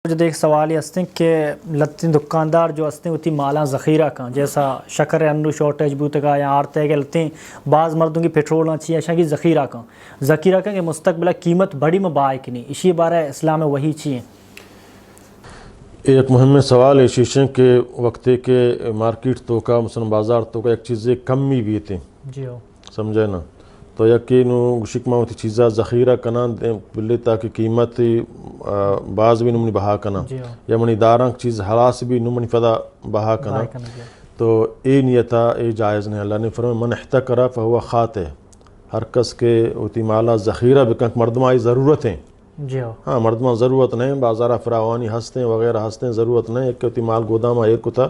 جو ایک سوال یہ ہستے کہ لتیں دکاندار جو ہستے ہوتی مالاں ذخیرہ کا جیسا شکر انو شارٹیج بوتے کا یا آرتے کہ لتیں بعض مردوں کی پیٹرول چاہیے اشیاء کی ذخیرہ کا کہ مستقبل قیمت بڑی مبائی کی نہیں اسی بارے اسلام وہی چیئیں. ایک مهم سوال ہے شیشیں کے وقت کے مارکیٹ تو کا مثلا بازار تو کا ایک چیزیں کمی بھی تھیں جی ہو سمجھے نا تو یقینو شکمہ ہوتی چیزیں ذخیرہ کنا بلے تاکہ قیمت بعض بھی نمنی بہا کنا یا منی داران چیز حراس بھی نمنی فدا بہا کنا تو اے نیتا اے جائز نہیں. اللہ نے فرمایا من احتکرا فہو خاطئ ہر کس کے ہوتی مالا ذخیرہ بکنک مردمائی ضرورتیں جی ہاں مردمان ضرورت نہیں بازارہ فراوانی ہستے وغیرہ ہستے ضرورت نہیں ایک ہوتی مال گودامہ ایک کو تھا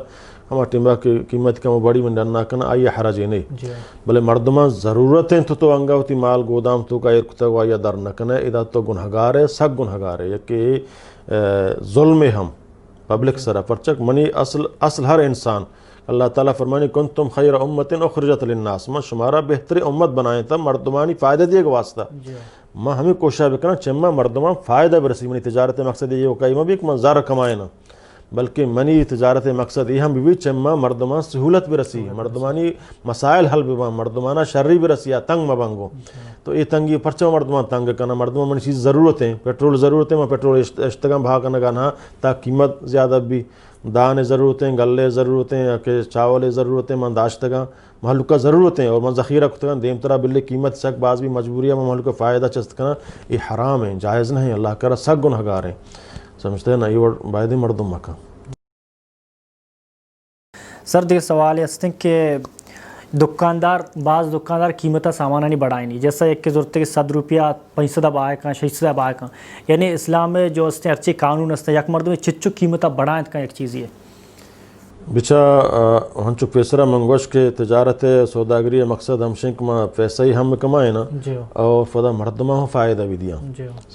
ہمارا ٹیمہ کی قیمت کا بڑی من ڈرنا کنا آئیے حرج نہیں بلے مردمان ضرورتیں تو انگا ہوتی مال گودام تو کا ایک کو تھا آئیے در نکنا ادا تو گنہگار ہے سگ گنہگار ہے کہ ظلم ہم پبلک سرا پرچک منی اصل ہر انسان اللہ تعالیٰ فرمانی کنتم خیر امت اخرجت للناس میں شمارا بہتری امت بنائیں تھا مردمانی فائدہ دیے گا واسطہ میں ہمیں کوشش بکنا چمہ مردمان فائدہ برسی منی تجارت مقصد یہ ہوگا میں بھی ایک منظار کمائے نا بلکہ منی تجارت مقصد یہ ہم بھی چمہ مردمان سہولت برسی مردمانی مسائل حل بھی مردمانہ شرری برسی یا تنگ مبنگو تو یہ تنگی پرچہ مردمان تنگ کرنا مردمان منی چیز ضرورتیں پیٹرول ضرورتیں میں پیٹرول اشتگام بھا کرنا گانا تا قیمت زیادہ بھی دانے ضرورتیں گلے ضرورتیں کہ چاولے ضرورتیں من داشتگاں محلوقہ ضرورتیں اور من ذخیرہ کتگاں دیم طرح بلے قیمت سک بعض بھی مجبوری ہے میں محلوقہ فائدہ چستکنا یہ حرام ہے جائز نہیں اللہ کرا سک گنہگار ہیں سمجھتے ہیں نا یہ باید مردم مکہ. سر دیکھ سوال ہے کہ بعض دکاندار قیمتہ سامانہ نہیں بڑھائیں نہیں جیسا ایک کی ضرورت ہے کہ 100 روپیہ 500 بائے کہاں 600 بائے کہاں یعنی اسلام میں جو ہستے ارچی قانون ہستے یک مردوں میں چچو قیمتہ بڑھائیں کہاں ایک چیز یہ بچا ہنچو پیسرہ منگوش کے تجارت سوداگری مقصد ہم شنک میں پیسہ ہی ہم کمائیں نا اور فدا مردمہ ہوں فائدہ بھی دیا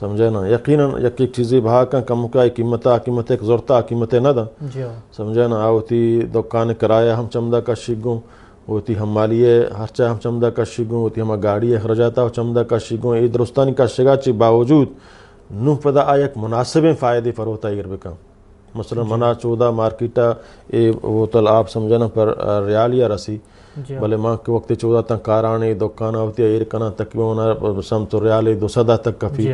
سمجھے نا یقیناً یک چیزی بہا کن کم کا قیمت ایک ضرورتہ قیمت نہ دا سمجھے نا آوتی دکان کرایہ ہم چمدہ کا شگوں ہوتی ہم مالیے ہرچہ ہم چمدہ کا شگوں ہوتی ہم گاڑی اخراجاتا چمدہ کا شگوں یہ درستانی کا شگا چی باوجود نو پدا ایک مناسب فائدے فروتا ہے گربکا مثلا منا 14 مارکیٹا وہ تل آپ سمجھنا پر ریالیا رسی بلے ماں کے وقت 14 تک کارانے دکانہ ہوتی ہے ایرکنا تقریباً سمت ریالے 200 تک کفی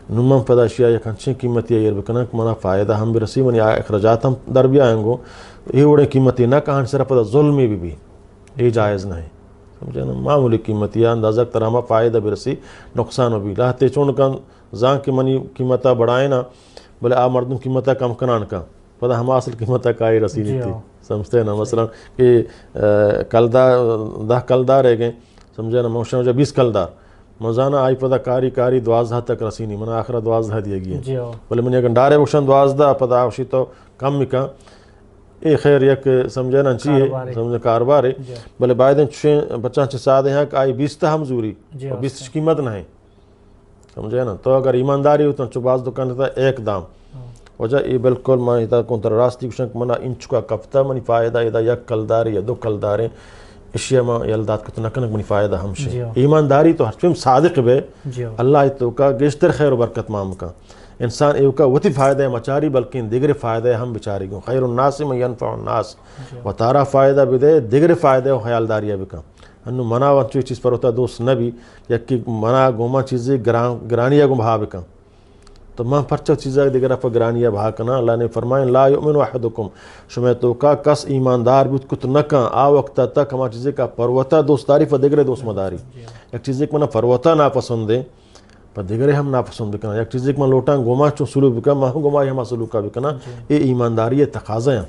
نمم پدا اشیاء یک ہنچیں قیمتی ہے ایرکنا منا فائدہ ہم بھی رسی منی اخراجات ہم در بھی آئیں گو یہ وڑے قیمتی نہ کہاں سر پدا ظلمی بھی یہ جائز نہیں سمجھے نا معمولی قیمتی اندازہ ترامہ فائدہ بھی رسی نقصان بھی لاہتے چون کن زاں کی منی قیمتہ بڑھائیں نا بلے آپ مردوں قیمتہ کم کنان کا پتہ ہم اصل قیمتہ کائی رسی نہیں تھی سمجھتے ہیں نا مثلا کہ دہ کلدار ہے گئے سمجھے نا موشن ہو جائے 20 کلدار مزانہ آئی پتہ کاری 12 تک رسی نہیں منہ آخرہ 12 دیے گئی بلے منی اگر ڈارے بوشن 12 پتہ آوشی تو کم مکا اے خیر یک سمجھے نا چیئے سمجھے کاروبار ہے بلے باید بچہ سادے ہیں کہ آئی 20 تا ہم زوری 20 قیمت نہ ہے سمجھے نا تو اگر ایمانداری ہوتا ہے بعض دکان ہوتا ہے ایک دام وجہ یہ بالکل میں اتا کنتر راستی کشنک منا انچ کا کفتہ منی فائدہ ادا یک کلدار یا 2 کلداریں اشیاء میں یلداد کو تنکنک منی فائدہ ہمشے ایمانداری تو ہر صادق بے اللہ تو کا گشتر خیر و برکت مام کا انسان ایو کا وتی فائدہ مچاری بلکہ دیگر فائدہ ہم بچاری گوں خیر الناس من ينفع الناس و تارا فائدہ بدے دیگر فائدہ و خیالداریہ بکا انو منا وچو چیز پر ہوتا دوست نبی یکی منا گوما چیزیں گرانیہ گو بہا بکا تو ماں پرچہ چیزیں دیگر پر گرانیہ بہا کنا اللہ نے فرمائیں لا یؤمن احدکم شمی تو کا کس ایماندار بھی کت نکا آ وقت تک ہما چیزیں کا پروتا دوستاری پر دیگر دوست مداری ایک چیزیں کہ منا پروتا ناپسند ہے پر دیگرے ہم ناپسند بکنا یک چیزیں کہ میں لوٹاں گوما چو سلوک بکنا ماں گوما ہی ہما سلوکا بکنا یہ ایمانداری تقاضا ہیں